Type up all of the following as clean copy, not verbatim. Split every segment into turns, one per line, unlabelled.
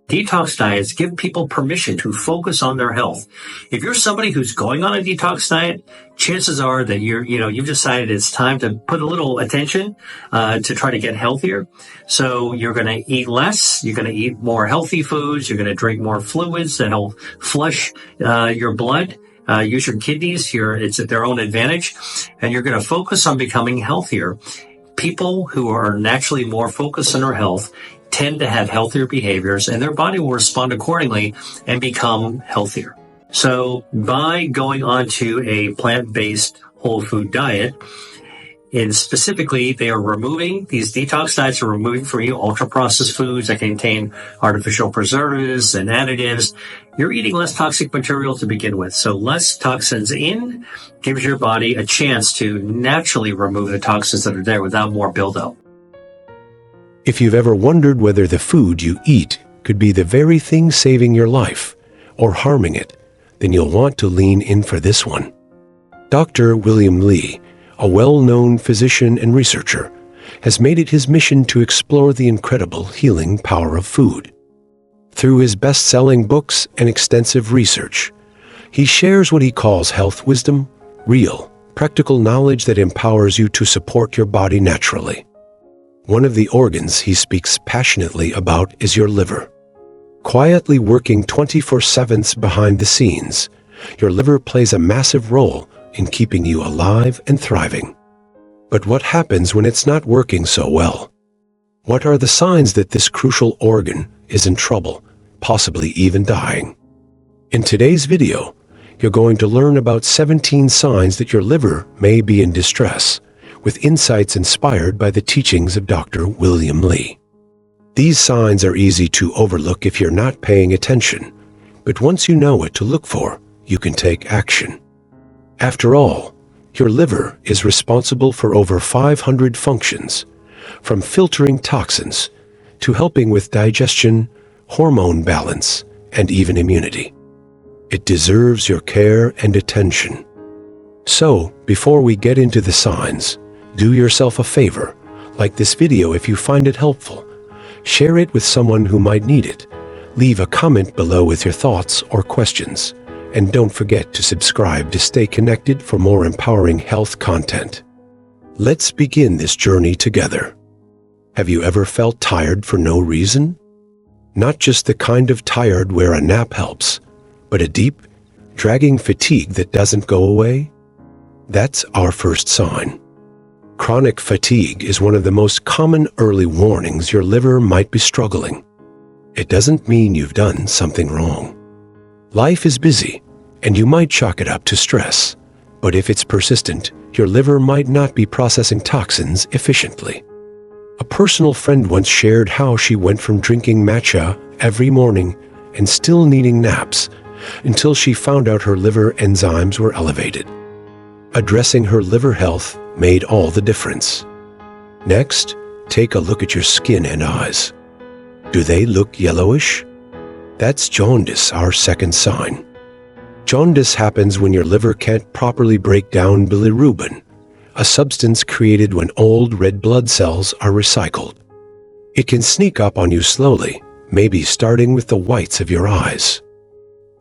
Detox diets give people permission to focus on their health. If you're somebody who's going on a detox diet, chances are that you've decided it's time to put a little attention to try to get healthier. So you're going to eat less. You're going to eat more healthy foods. You're going to drink more fluids that help flush your blood. Use your kidneys. It's at their own advantage, and you're going to focus on becoming healthier. People who are naturally more focused on their health tend to have healthier behaviors, and their body will respond accordingly and become healthier. So by going on to a plant-based whole food diet, and specifically these detox diets are removing from you ultra-processed foods that contain artificial preservatives and additives. You're eating less toxic material to begin with. So less toxins in gives your body a chance to naturally remove the toxins that are there without more buildup.
If you've ever wondered whether the food you eat could be the very thing saving your life or harming it, then you'll want to lean in for this one. Dr. William Li, a well-known physician and researcher, has made it his mission to explore the incredible healing power of food. Through his best-selling books and extensive research, he shares what he calls health wisdom, real, practical knowledge that empowers you to support your body naturally. One of the organs he speaks passionately about is your liver. Quietly working 24/7 behind the scenes, your liver plays a massive role in keeping you alive and thriving. But what happens when it's not working so well? What are the signs that this crucial organ is in trouble, possibly even dying? In today's video, you're going to learn about 17 signs that your liver may be in distress, with insights inspired by the teachings of Dr. William Li. These signs are easy to overlook if you're not paying attention, but once you know what to look for, you can take action. After all, your liver is responsible for over 500 functions, from filtering toxins to helping with digestion, hormone balance, and even immunity. It deserves your care and attention. So, before we get into the signs, do yourself a favor, like this video if you find it helpful. Share it with someone who might need it. Leave a comment below with your thoughts or questions. And don't forget to subscribe to stay connected for more empowering health content. Let's begin this journey together. Have you ever felt tired for no reason? Not just the kind of tired where a nap helps, but a deep, dragging fatigue that doesn't go away? That's our first sign. Chronic fatigue is one of the most common early warnings your liver might be struggling. It doesn't mean you've done something wrong. Life is busy, and you might chalk it up to stress, but if it's persistent, your liver might not be processing toxins efficiently. A personal friend once shared how she went from drinking matcha every morning and still needing naps until she found out her liver enzymes were elevated. Addressing her liver health made all the difference. Next, take a look at your skin and eyes. Do they look yellowish? That's jaundice, our second sign. Jaundice happens when your liver can't properly break down bilirubin, a substance created when old red blood cells are recycled. It can sneak up on you slowly, maybe starting with the whites of your eyes.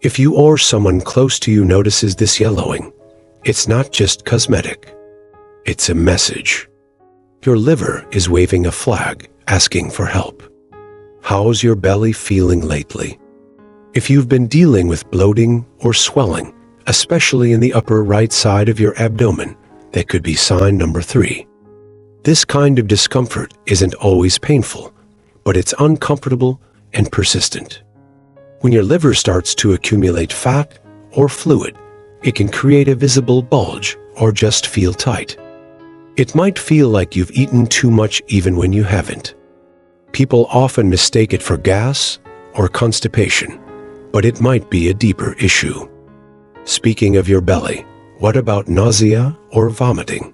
If you or someone close to you notices this yellowing, it's not just cosmetic. It's a message. Your liver is waving a flag, asking for help. How's your belly feeling lately? If you've been dealing with bloating or swelling, especially in the upper right side of your abdomen, that could be sign number 3. This kind of discomfort isn't always painful, but it's uncomfortable and persistent. When your liver starts to accumulate fat or fluid, it can create a visible bulge or just feel tight. It might feel like you've eaten too much even when you haven't. People often mistake it for gas or constipation, but it might be a deeper issue. Speaking of your belly, what about nausea or vomiting?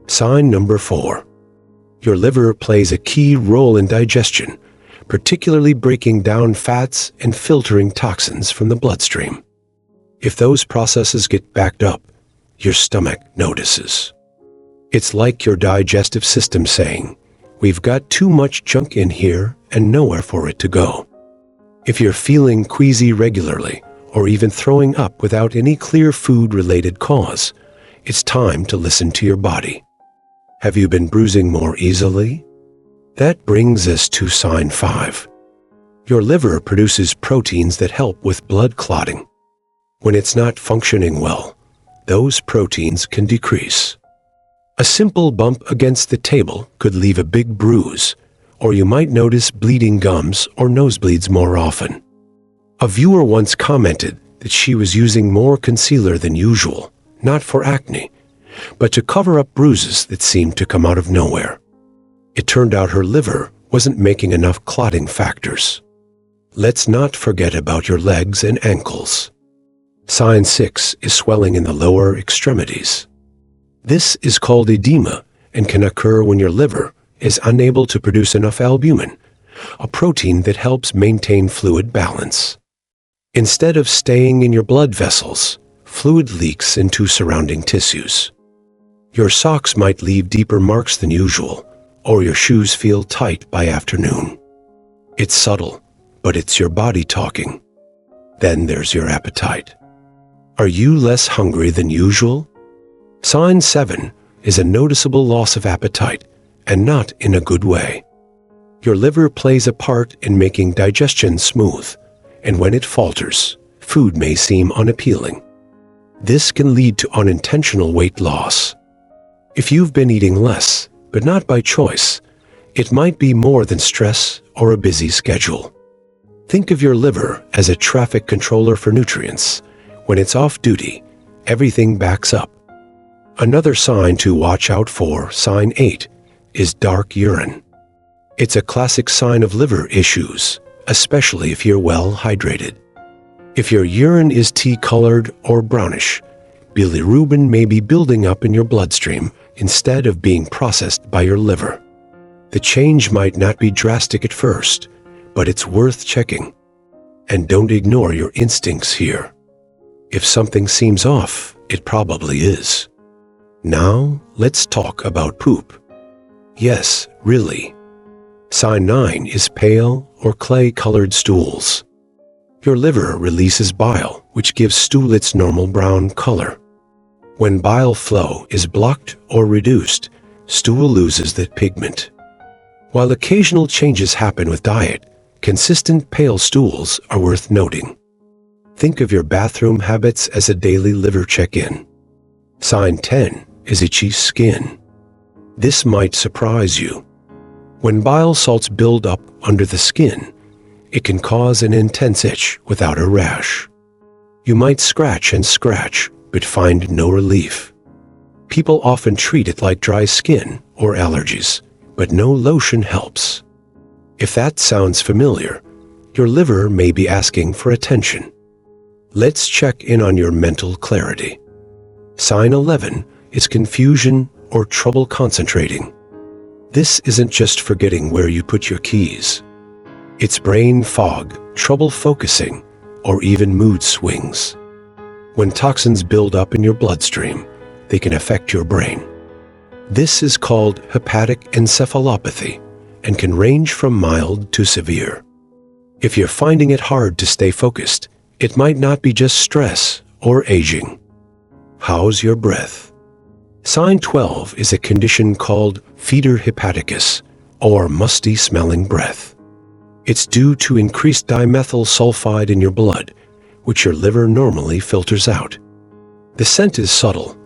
Sign number 4. Your liver plays a key role in digestion, particularly breaking down fats and filtering toxins from the bloodstream. If those processes get backed up, your stomach notices. It's like your digestive system saying, "We've got too much junk in here and nowhere for it to go." If you're feeling queasy regularly, or even throwing up without any clear food-related cause, it's time to listen to your body. Have you been bruising more easily? That brings us to sign 5. Your liver produces proteins that help with blood clotting. When it's not functioning well, those proteins can decrease. A simple bump against the table could leave a big bruise, or you might notice bleeding gums or nosebleeds more often. A viewer once commented that she was using more concealer than usual, not for acne, but to cover up bruises that seemed to come out of nowhere. It turned out her liver wasn't making enough clotting factors. Let's not forget about your legs and ankles. Sign 6 is swelling in the lower extremities. This is called edema and can occur when your liver is unable to produce enough albumin, a protein that helps maintain fluid balance. Instead of staying in your blood vessels, fluid leaks into surrounding tissues. Your socks might leave deeper marks than usual, or your shoes feel tight by afternoon. It's subtle, but it's your body talking. Then there's your appetite. Are you less hungry than usual? Sign 7 is a noticeable loss of appetite, and not in a good way. Your liver plays a part in making digestion smooth, and when it falters, food may seem unappealing. This can lead to unintentional weight loss. If you've been eating less, but not by choice, it might be more than stress or a busy schedule. Think of your liver as a traffic controller for nutrients. When it's off duty, everything backs up. Another sign to watch out for, sign 8, is dark urine. It's a classic sign of liver issues, especially if you're well hydrated. If your urine is tea-colored or brownish, bilirubin may be building up in your bloodstream instead of being processed by your liver. The change might not be drastic at first, but it's worth checking. And don't ignore your instincts here. If something seems off, it probably is. Now, let's talk about poop. Yes, really. Sign 9 is pale or clay-colored stools. Your liver releases bile, which gives stool its normal brown color. When bile flow is blocked or reduced, stool loses that pigment. While occasional changes happen with diet, consistent pale stools are worth noting. Think of your bathroom habits as a daily liver check-in. Sign 10 is itchy skin. This might surprise you. When bile salts build up under the skin, it can cause an intense itch without a rash. You might scratch and scratch, but find no relief. People often treat it like dry skin or allergies, but no lotion helps. If that sounds familiar, your liver may be asking for attention. Let's check in on your mental clarity. Sign 11 is confusion or trouble concentrating. This isn't just forgetting where you put your keys. It's brain fog, trouble focusing, or even mood swings. When toxins build up in your bloodstream, they can affect your brain. This is called hepatic encephalopathy and can range from mild to severe. If you're finding it hard to stay focused, it might not be just stress or aging. How's your breath? Sign 12 is a condition called fetor hepaticus, or musty-smelling breath. It's due to increased dimethyl sulfide in your blood, which your liver normally filters out. The scent is subtle,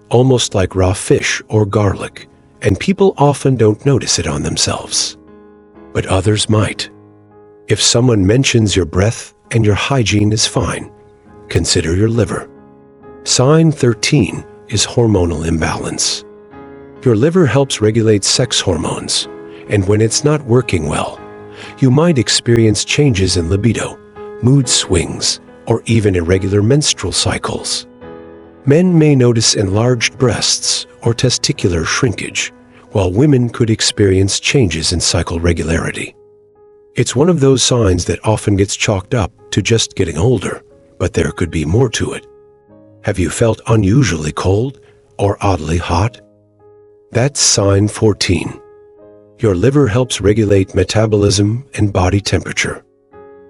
almost like raw fish or garlic, and people often don't notice it on themselves. But others might. If someone mentions your breath and your hygiene is fine, consider your liver. Sign 13 is hormonal imbalance. Your liver helps regulate sex hormones, and when it's not working well, you might experience changes in libido, mood swings, or even irregular menstrual cycles. Men may notice enlarged breasts or testicular shrinkage, while women could experience changes in cycle regularity. It's one of those signs that often gets chalked up to just getting older, but there could be more to it. Have you felt unusually cold or oddly hot? That's sign 14. Your liver helps regulate metabolism and body temperature.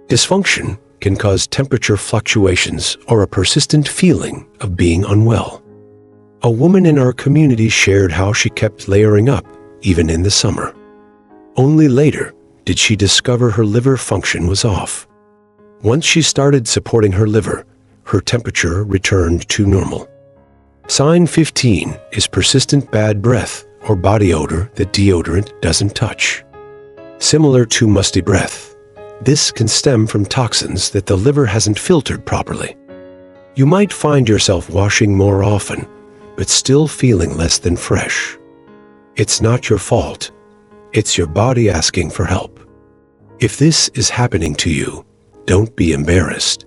Dysfunction can cause temperature fluctuations or a persistent feeling of being unwell. A woman in our community shared how she kept layering up even in the summer. Only later did she discover her liver function was off. Once she started supporting her liver, her temperature returned to normal. Sign 15 is persistent bad breath or body odor that deodorant doesn't touch. Similar to musty breath, this can stem from toxins that the liver hasn't filtered properly. You might find yourself washing more often, but still feeling less than fresh. It's not your fault. It's your body asking for help. If this is happening to you, don't be embarrassed.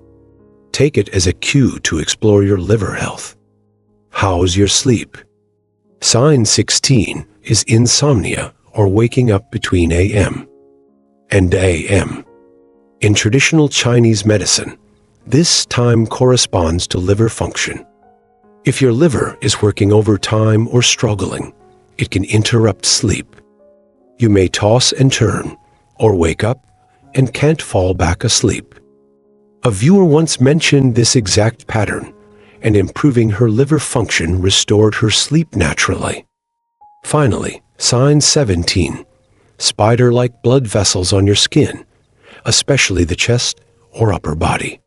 Take it as a cue to explore your liver health. How's your sleep? Sign 16 is insomnia or waking up between a.m. and a.m. In traditional Chinese medicine, this time corresponds to liver function. If your liver is working overtime or struggling, it can interrupt sleep. You may toss and turn, or wake up and can't fall back asleep. A viewer once mentioned this exact pattern, and improving her liver function restored her sleep naturally. Finally, sign 17, spider-like blood vessels on your skin, especially the chest or upper body.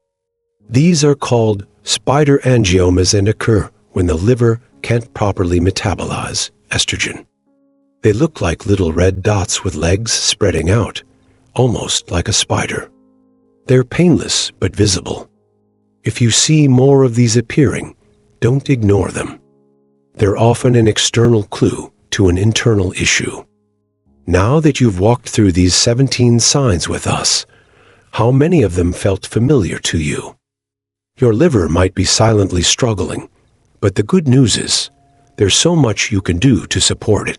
These are called spider angiomas and occur when the liver can't properly metabolize estrogen. They look like little red dots with legs spreading out, almost like a spider. They're painless but visible. If you see more of these appearing, don't ignore them. They're often an external clue to an internal issue. Now that you've walked through these 17 signs with us, how many of them felt familiar to you? Your liver might be silently struggling, but the good news is, there's so much you can do to support it.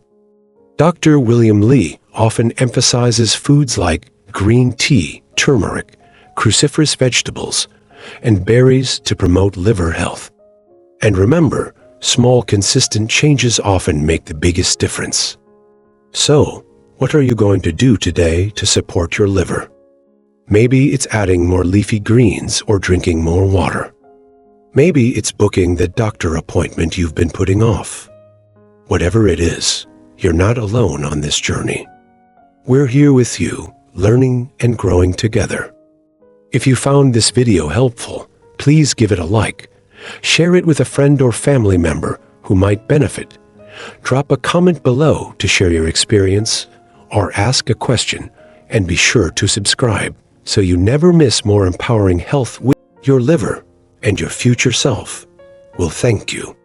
Dr. William Li often emphasizes foods like green tea, turmeric, cruciferous vegetables, and berries to promote liver health. And remember, small consistent changes often make the biggest difference. So, what are you going to do today to support your liver? Maybe it's adding more leafy greens or drinking more water. Maybe it's booking the doctor appointment you've been putting off. Whatever it is, you're not alone on this journey. We're here with you, learning and growing together. If you found this video helpful, please give it a like. Share it with a friend or family member who might benefit. Drop a comment below to share your experience or ask a question, and be sure to subscribe so you never miss more empowering health with your liver, and your future self will thank you.